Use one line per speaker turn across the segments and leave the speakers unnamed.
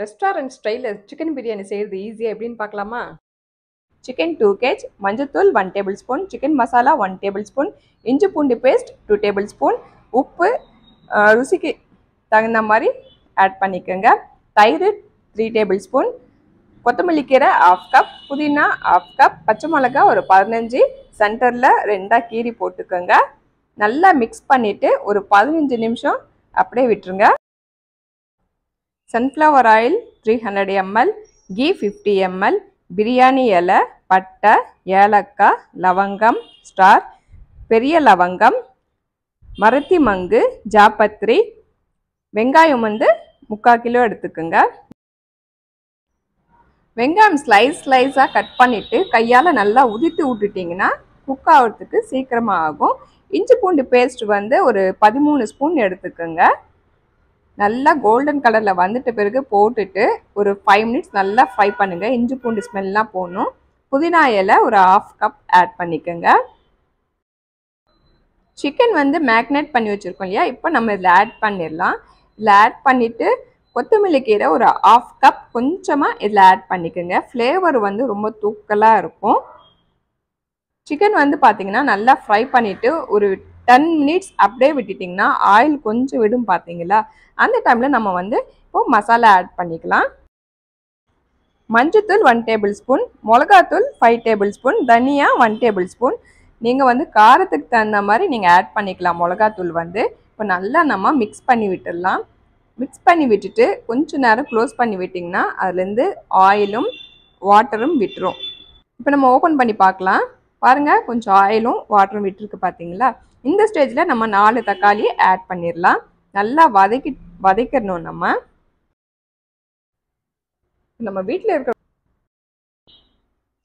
Restaurant ஸ்டைலில் chicken biryani செய்கிறது ஈஸியாக எப்படின்னு பார்க்கலாமா? சிக்கன் 2 kg, மஞ்சத்தூள் 1 table spoon, chicken masala 1 table spoon, இஞ்சி பூண்டு பேஸ்ட் 2 டேபிள் ஸ்பூன், உப்பு ருசிக்கு தகுந்த மாதிரி ஆட் பண்ணிக்கோங்க. தயிர் 3 டேபிள் ஸ்பூன், கொத்தமல்லி கீரை 1/2 கப், புதினா 1/2 கப், பச்சை மிளகாய் ஒரு 15, சென்டரில் 2 கீரி போட்டுக்கோங்க. நல்லா மிக்ஸ் பண்ணிவிட்டு ஒரு 15 நிமிஷம் அப்படியே விட்டுருங்க. Sunflower oil 300 ml, ghee 50 ml, biryani இலை, பட்டை, ஏலக்காய், லவங்கம், ஸ்டார், பெரிய லவங்கம், மரத்தி மங்கு, ஜாப்பத்ரி, வெங்காயம் 3/4 கிலோ எடுத்துக்கோங்க. வெங்காயம் ஸ்லைஸாக கட் பண்ணிவிட்டு கையால் நல்லா உதித்து விட்டுட்டிங்கன்னா குக் ஆகிறதுக்கு சீக்கிரமாக ஆகும். இஞ்சி பூண்டு பேஸ்ட் ஒரு 13 ஸ்பூன் எடுத்துக்கோங்க. நல்லா கோல்டன் கலரில் வந்துட்ட பிறகு போட்டுட்டு ஒரு 5 மினிட்ஸ் நல்லா ஃப்ரை பண்ணுங்கள். இஞ்சி பூண்டு ஸ்மெல்லாம் போடணும். புதினா இலை ஒரு 1/2 கப் ஆட் பண்ணிக்கோங்க. சிக்கன் மேக்னேட் பண்ணி வச்சுருக்கோம் இல்லையா, இப்போ நம்ம இதில் ஆட் பண்ணிடலாம். இதில் ஆட் பண்ணிவிட்டு கொத்தமல்லி கீரை ஒரு 1/2 கப் கொஞ்சமாக இதில் ஆட் பண்ணிக்கோங்க. ஃப்ளேவர் ரொம்ப தூக்கலாக இருக்கும். சிக்கன் பார்த்தீங்கன்னா நல்லா ஃப்ரை பண்ணிவிட்டு ஒரு 10 மினிட்ஸ் அப்படியே விட்டுட்டிங்கன்னா ஆயில் கொஞ்சம் விடும் பார்த்தீங்களா, அந்த டைமில் நம்ம இப்போ மசாலா ஆட் பண்ணிக்கலாம். மஞ்சத்தூள் 1 டேபிள் ஸ்பூன், மிளகாத்தூள் 5 டேபிள் ஸ்பூன், தனியா 1 டேபிள் ஸ்பூன். நீங்கள் காரத்துக்கு தகுந்த மாதிரி நீங்கள் ஆட் பண்ணிக்கலாம். மிளகாத்தூள் இப்போ நல்லா நம்ம மிக்ஸ் பண்ணி விட்டுடலாம். மிக்ஸ் பண்ணி விட்டுட்டு கொஞ்சம் நேரம் க்ளோஸ் பண்ணி விட்டிங்கன்னா அதுலேருந்து ஆயிலும் வாட்டரும் விட்டுரும். இப்போ நம்ம ஓப்பன் பண்ணி பார்க்கலாம். பாருங்கள், கொஞ்சம் ஆயிலும் வாட்டரும் விட்டுருக்கு பார்த்தீங்களா. இந்த ஸ்டேஜில் நம்ம 4 தக்காளி ஆட் பண்ணிடலாம். நல்லா வதக்கிடணும். நம்ம வீட்டில் இருக்கிற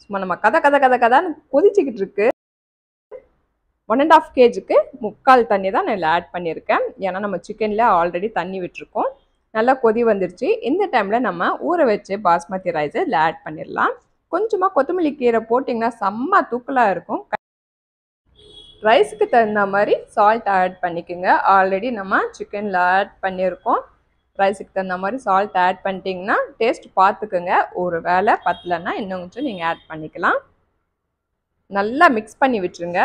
சும்மா நம்ம கதான்னு கொதிச்சுக்கிட்டு இருக்கு. 1.5 kgக்கு 3/4 தண்ணி தான் நான் இதில் ஆட் பண்ணியிருக்கேன். ஏன்னா நம்ம சிக்கனில் ஆல்ரெடி தண்ணி விட்டுருக்கோம். நல்லா கொதி வந்துருச்சு. இந்த டைமில் நம்ம ஊற வச்சு பாஸ்மதி ரைஸை இதில் ஆட் பண்ணிடலாம். கொஞ்சமாக கொத்தமல்லி கீரை போட்டிங்கன்னா செம்ம தூக்கலாக இருக்கும். ரைஸுக்கு தகுந்த மாதிரி சால்ட் ஆட் பண்ணிக்கோங்க. ஆல்ரெடி நம்ம சிக்கனில் ஆட் பண்ணியிருக்கோம். ரைஸுக்கு தகுந்த மாதிரி சால்ட் ஆட் பண்ணிட்டீங்கன்னா டேஸ்ட் பார்த்துக்குங்க. ஒரு வேளை பத்தலைன்னா இன்னும் கொஞ்சம் நீங்கள் ஆட் பண்ணிக்கலாம். நல்லா மிக்ஸ் பண்ணி விட்டுருங்க.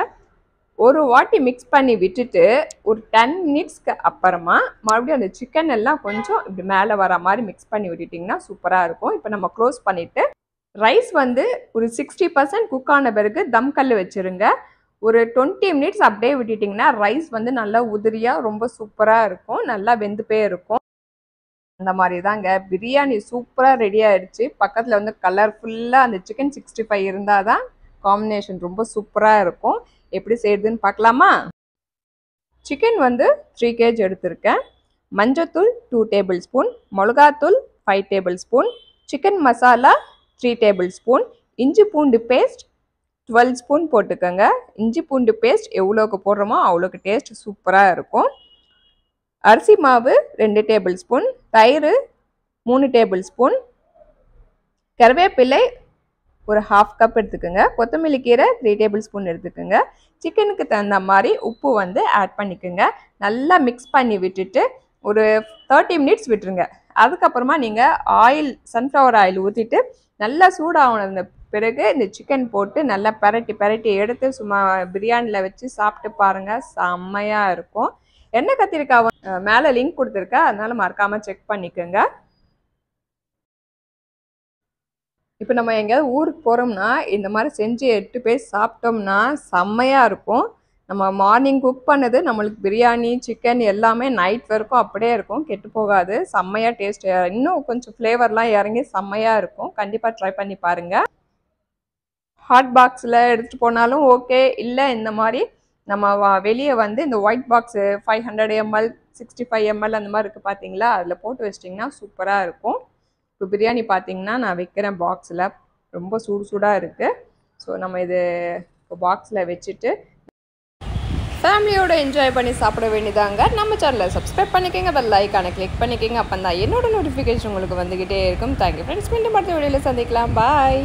ஒரு வாட்டி மிக்ஸ் பண்ணி விட்டுட்டு ஒரு 10 மினிட்ஸ்க்கு அப்புறமா மறுபடியும் அந்த சிக்கன் எல்லாம் கொஞ்சம் இப்படி மேலே வர மாதிரி மிக்ஸ் பண்ணி விட்டுட்டிங்கன்னா சூப்பராக இருக்கும். இப்போ நம்ம க்ளோஸ் பண்ணிவிட்டு ரைஸ் ஒரு 60% குக் ஆன பிறகு தம் கல் வச்சுருங்க. ஒரு 20 மினிட்ஸ் அப்படியே விட்டுட்டிங்கன்னா ரைஸ் நல்லா உதிரியாக ரொம்ப சூப்பராக இருக்கும். நல்லா வெந்துப்பே இருக்கும். அந்த மாதிரி தாங்க பிரியாணி சூப்பராக ரெடி ஆகிடுச்சு. பக்கத்தில் கலர்ஃபுல்லாக அந்த சிக்கன் 65 இருந்தால் தான் காம்பினேஷன் ரொம்ப சூப்பராக இருக்கும். எப்படி செய்யுதுன்னு பார்க்கலாமா? சிக்கன் 3 kg எடுத்திருக்கேன். மஞ்சத்தூள் 2 டேபிள் ஸ்பூன், மிளகாத்தூள் 5 table spoon, chicken masala 3 table spoon, இஞ்சி பூண்டு பேஸ்ட் 12 ஸ்பூன் போட்டுக்கோங்க. இஞ்சி பூண்டு பேஸ்ட் எவ்வளோக்கு போடுறோமோ அவ்வளோக்கு டேஸ்ட் சூப்பராக இருக்கும். அரிசி மாவு 2 டேபிள் ஸ்பூன், தயிர் 3 டேபிள் ஸ்பூன், கருவேப்பிலை ஒரு 1/2 கப் எடுத்துக்கோங்க. கொத்தமல்லி கீரை 3 டேபிள் ஸ்பூன் எடுத்துக்கோங்க. சிக்கனுக்கு தகுந்த மாதிரி உப்பு ஆட் பண்ணிக்கோங்க. நல்லா மிக்ஸ் பண்ணி விட்டுட்டு ஒரு 30 மினிட்ஸ் விட்டுருங்க. அதுக்கப்புறமா நீங்கள் சன்ஃப்ளவர் ஆயில் ஊற்றிட்டு நல்லா சூடாகின பிறகு இந்த சிக்கன் போட்டு நல்லா பரட்டி எடுத்து சும்மா பிரியாணியில் வச்சு சாப்பிட்டு பாருங்கள். செம்மையாக இருக்கும். எண்ணெய் கத்திரிக்காய் மேலே லிங்க் கொடுத்துருக்கேன், அதனால மறக்காமல் செக் பண்ணிக்கோங்க. இப்போ நம்ம எங்கேயாவது ஊருக்கு போகிறோம்னா இந்த மாதிரி செஞ்சு 8 பேர் சாப்பிட்டோம்னா செம்மையாக இருக்கும். நம்ம மார்னிங் குக் பண்ணது நம்மளுக்கு பிரியாணி சிக்கன் எல்லாமே நைட் வரைக்கும் அப்படியே இருக்கும், கெட்டு போகாது. செம்மையாக டேஸ்ட், இன்னும் கொஞ்சம் ஃப்ளேவர்லாம் இறங்கி செம்மையாக இருக்கும். கண்டிப்பாக ட்ரை பண்ணி பாருங்கள். ஹாட் பாக்ஸில் எடுத்துகிட்டு போனாலும் ஓகே, இல்லை இந்த மாதிரி நம்ம வெளியே இந்த ஒயிட் பாக்ஸு 500 ml 65 ml அந்த மாதிரி இருக்குது பார்த்தீங்களா, அதில் போட்டு வச்சிட்டிங்கன்னா சூப்பராக இருக்கும். இப்போ பிரியாணி பார்த்தீங்கன்னா நான் வைக்கிறேன் பாக்ஸில், ரொம்ப சூடாக இருக்குது. ஸோ நம்ம இது இப்போ பாக்ஸில் வச்சுட்டு ஃபேமிலியோடு என்ஜாய் பண்ணி சாப்பிட வேண்டியதாங்க. நம்ம சேனலை சப்ஸ்கிரைப் பண்ணிக்கோங்க, பெல் ஐக்கானை கிளிக் பண்ணிக்கோங்க. அப்போ தான் என்னோட நோட்டிஃபிகேஷன் உங்களுக்கு வந்துக்கிட்டே இருக்கும். Thank you friends. மீண்டும் அடுத்த வீடியோவில் சந்திக்கலாம். பாய்.